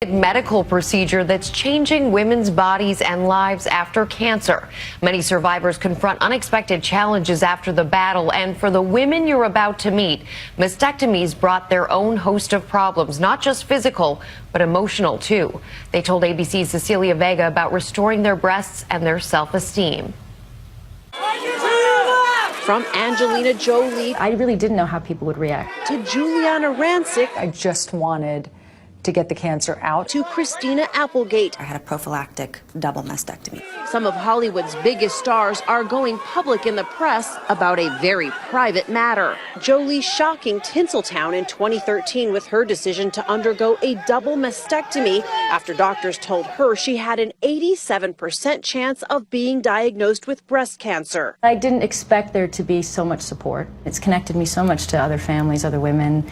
Medical procedure that's changing women's bodies and lives after cancer. Many survivors confront unexpected challenges after the battle, and for the women you're about to meet, mastectomies brought their own host of problems, not just physical, but emotional too. They told ABC's Cecilia Vega about restoring their breasts and their self-esteem. From Angelina Jolie, I really didn't know how people would react, to Juliana Rancic, I just wanted to get the cancer out, to Christina Applegate. I had a prophylactic double mastectomy. Some of Hollywood's biggest stars are going public in the press about a very private matter. Jolie shocking Tinseltown in 2013 with her decision to undergo a double mastectomy after doctors told her she had an 87% chance of being diagnosed with breast cancer. I didn't expect there to be so much support. It's connected me so much to other families, other women.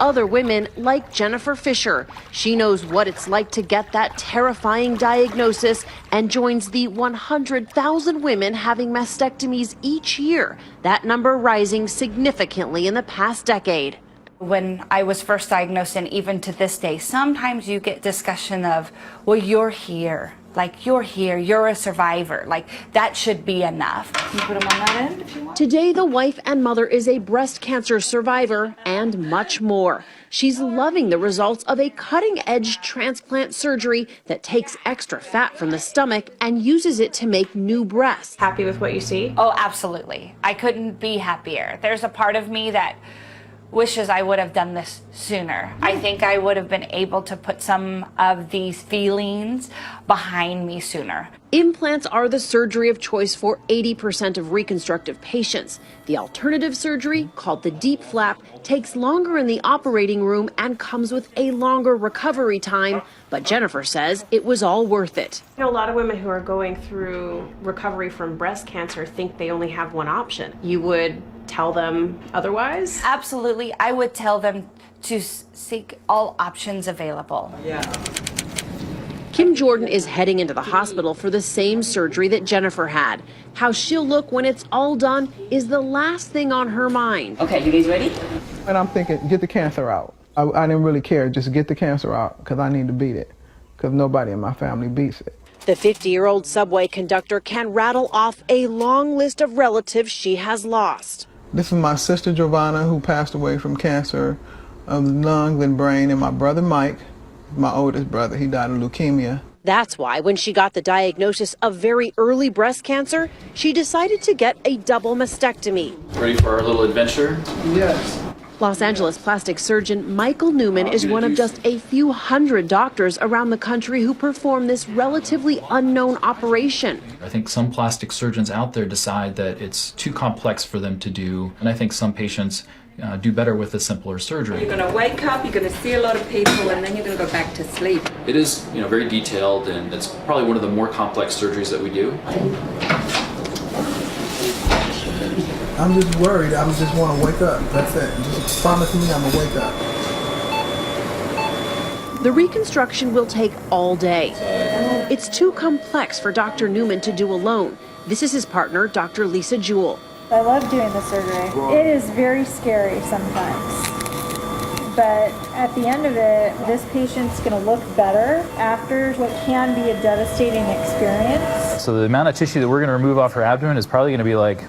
Other women like Jennifer Fisher. She knows what it's like to get that terrifying diagnosis and joins the 100,000 women having mastectomies each year, that number rising significantly in the past decade. When I was first diagnosed, and even to this day, sometimes you get discussion of, well, you're here. Like, you're here, you're a survivor. Like, that should be enough. You put them on that end if you want. Today, the wife and mother is a breast cancer survivor and much more. She's loving the results of a cutting-edge transplant surgery that takes extra fat from the stomach and uses it to make new breasts. Happy with what you see? Oh, absolutely. I couldn't be happier. There's a part of me that wishes I would have done this sooner. I think I would have been able to put some of these feelings behind me sooner. Implants are the surgery of choice for 80% of reconstructive patients. The alternative surgery, called the DIEP flap, takes longer in the operating room and comes with a longer recovery time, but Jennifer says it was all worth it. You know, a lot of women who are going through recovery from breast cancer think they only have one option. You would tell them otherwise? Absolutely. I would tell them to seek all options available. Kim Jordan is heading into the hospital for the same surgery that Jennifer had. How she'll look when it's all done is the last thing on her mind. Okay, you guys ready? And I'm thinking, get the cancer out. I didn't really care, just get the cancer out, because I need to beat it, because nobody in my family beats it. The 50-year-old subway conductor can rattle off a long list of relatives she has lost. This is my sister Giovanna, who passed away from cancer of the lungs and brain, and my brother Mike, my oldest brother, he died of leukemia. That's why when she got the diagnosis of very early breast cancer, she decided to get a double mastectomy. Ready for our little adventure? Yes. Los Angeles plastic surgeon Michael Newman is one of just a few hundred doctors around the country who perform this relatively unknown operation. I think some plastic surgeons out there decide that it's too complex for them to do, and I think some patients do better with a simpler surgery. You're going to wake up, you're going to see a lot of people, and then you're going to go back to sleep. It is, very detailed, and it's probably one of the more complex surgeries that we do. I'm just worried. I just want to wake up. That's it. Just promise me I'm going to wake up. The reconstruction will take all day. It's too complex for Dr. Newman to do alone. This is his partner, Dr. Lisa Jewell. I love doing the surgery. It is very scary sometimes. But at the end of it, this patient's going to look better after what can be a devastating experience. So the amount of tissue that we're going to remove off her abdomen is probably going to be like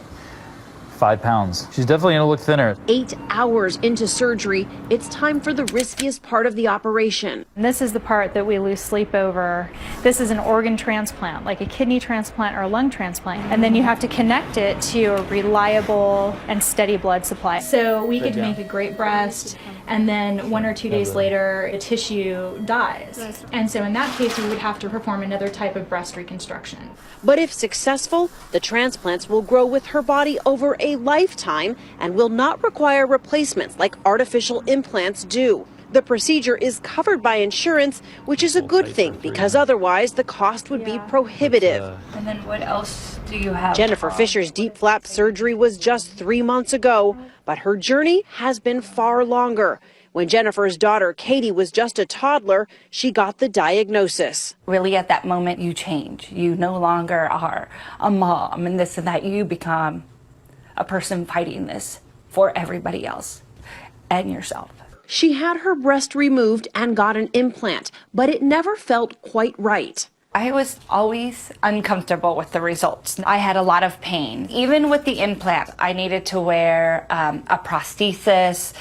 5 pounds. She's definitely going to look thinner. 8 hours into surgery, it's time for the riskiest part of the operation. And this is the part that we lose sleep over. This is an organ transplant, like a kidney transplant or a lung transplant. And then you have to connect it to a reliable and steady blood supply. So we could make a great breast, and then 1 or 2 days later, the tissue dies. And so in that case, we would have to perform another type of breast reconstruction. But if successful, the transplants will grow with her body over a lifetime and will not require replacements like artificial implants do. The procedure is covered by insurance, which is a good thing because otherwise the cost would be prohibitive. And then what else do you have? Jennifer Fisher's DIEP flap surgery was just 3 months ago, but her journey has been far longer. When Jennifer's daughter, Katie, was just a toddler, she got the diagnosis. Really, at that moment, you change. You no longer are a mom and this and that. You become a person fighting this for everybody else and yourself. She had her breast removed and got an implant, but it never felt quite right. I was always uncomfortable with the results. I had a lot of pain. Even with the implant, I needed to wear a prosthesis.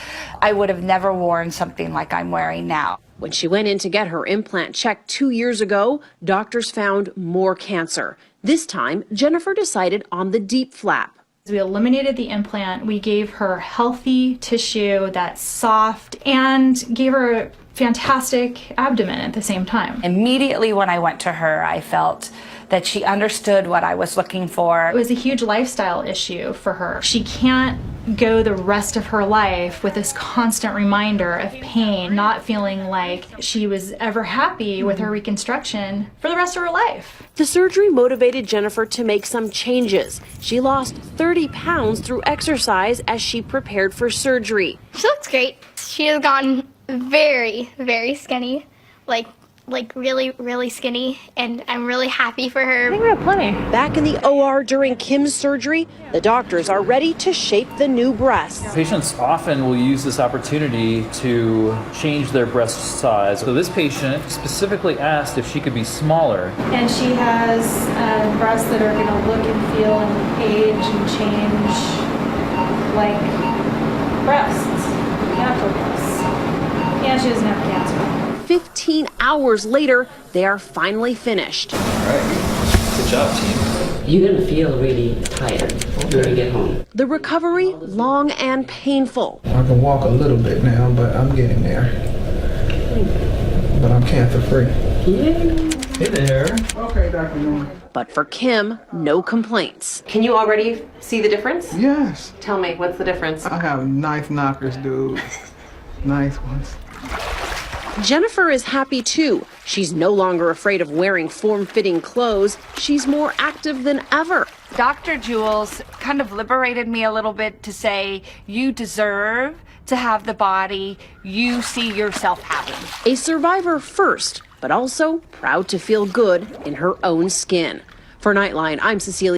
I would have never worn something like I'm wearing now. When she went in to get her implant checked 2 years ago, doctors found more cancer. This time, Jennifer decided on the deep flap. We eliminated the implant, we gave her healthy tissue that's soft, and gave her a fantastic abdomen at the same time. Immediately when I went to her, I felt that she understood what I was looking for. It was a huge lifestyle issue for her. She can't go the rest of her life with this constant reminder of pain, not feeling like she was ever happy with her reconstruction for the rest of her life. The surgery motivated Jennifer to make some changes. She lost 30 pounds through exercise as she prepared for surgery. She looks great. She has gotten very, very skinny, like really, really skinny, and I'm really happy for her. I think we have plenty. Back in the OR during Kim's surgery, the doctors are ready to shape the new breasts. Patients often will use this opportunity to change their breast size. So this patient specifically asked if she could be smaller. And she has breasts that are going to look and feel and age and change like breasts, natural breasts. And she doesn't have cancer. 15 hours later, they are finally finished. All right, good job, team. You're gonna feel really tired when you get home. The recovery, long and painful. I can walk a little bit now, but I'm getting there. But I'm cancer free. Hey there. Okay, Dr. Norman. But for Kim, no complaints. Can you already see the difference? Yes. Tell me, what's the difference? I have nice knockers, dude. Nice ones. Jennifer is happy too. She's no longer afraid of wearing form-fitting clothes. She's more active than ever. Dr. Jules kind of liberated me a little bit to say, you deserve to have the body you see yourself having. A survivor first, but also proud to feel good in her own skin. For Nightline, I'm Cecilia.